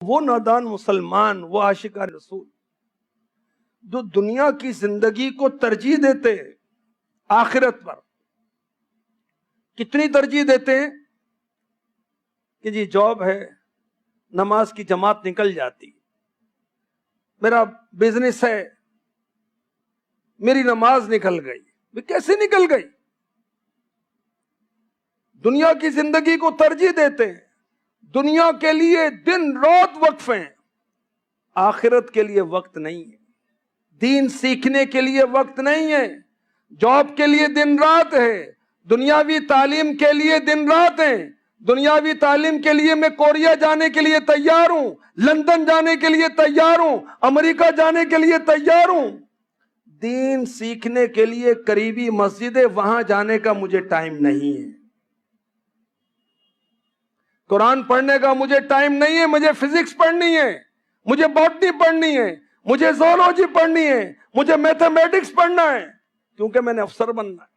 وہ نادان مسلمان، وہ عاشقان رسول جو دنیا کی زندگی کو ترجیح دیتے ہیں آخرت پر. کتنی ترجیح دیتے ہیں کہ جی جاب ہے، نماز کی جماعت نکل جاتی، میرا بزنس ہے، میری نماز نکل گئی. کیسے نکل گئی؟ دنیا کی زندگی کو ترجیح دیتے ہیں، دنیا کے لیے دن رات وقفے ہیں، آخرت کے لیے وقت نہیں ہے، دین سیکھنے کے لیے وقت نہیں ہے. جاب کے لیے دن رات ہے، دنیاوی تعلیم کے لیے دن رات ہے. دنیاوی تعلیم کے لیے میں کوریا جانے کے لیے تیار ہوں، لندن جانے کے لیے تیار ہوں، امریکہ جانے کے لیے تیار ہوں. دین سیکھنے کے لیے قریبی مسجد ہے، وہاں جانے کا مجھے ٹائم نہیں ہے. قرآن پڑھنے کا مجھے ٹائم نہیں ہے، مجھے فزکس پڑھنی ہے، مجھے باٹنی پڑھنی ہے، مجھے زولوجی پڑھنی ہے، مجھے میتھمیٹکس پڑھنا ہے، کیونکہ میں نے افسر بننا ہے،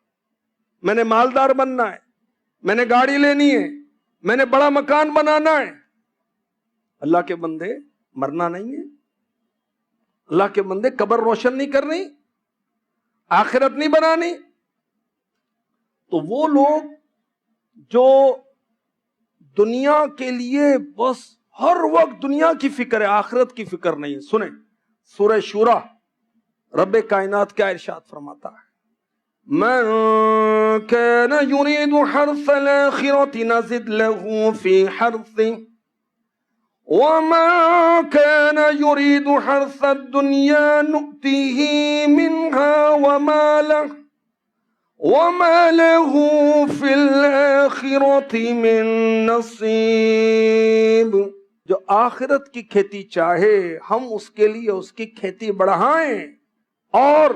میں نے مالدار بننا ہے، میں نے گاڑی لینی ہے، میں نے بڑا مکان بنانا ہے. اللہ کے بندے مرنا نہیں ہے، اللہ کے بندے قبر روشن نہیں کرنی، آخرت نہیں بنانی. تو وہ لوگ جو دنیا کے لیے بس ہر وقت دنیا کی فکر ہے، آخرت کی فکر نہیں ہے. سنیں سورہ شورا، رب کائنات کیا ارشاد فرماتا ہے؟ من كان يريد حرث الآخرة نزد له في حرثه ومن كان يريد حرث الدنيا نؤته منها وما له في الآخرة من نصيب. جو آخرت کی کھیتی چاہے ہم اس کے لیے اس کی کھیتی بڑھائیں، اور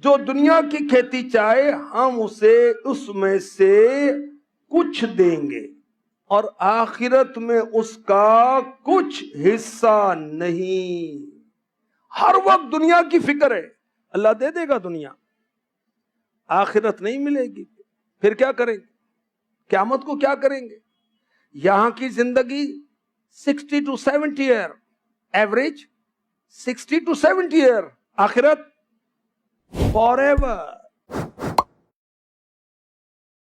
جو دنیا کی کھیتی چاہے ہم اسے اس میں سے کچھ دیں گے، اور آخرت میں اس کا کچھ حصہ نہیں. ہر وقت دنیا کی فکر ہے. اللہ دے دے گا دنیا، آخرت نہیں ملے گی. پھر کیا کریں گے؟ قیامت کو کیا کریں گے؟ یہاں کی زندگی 60 to 70 year average, 60 to 70 year. آخرت فار ایور.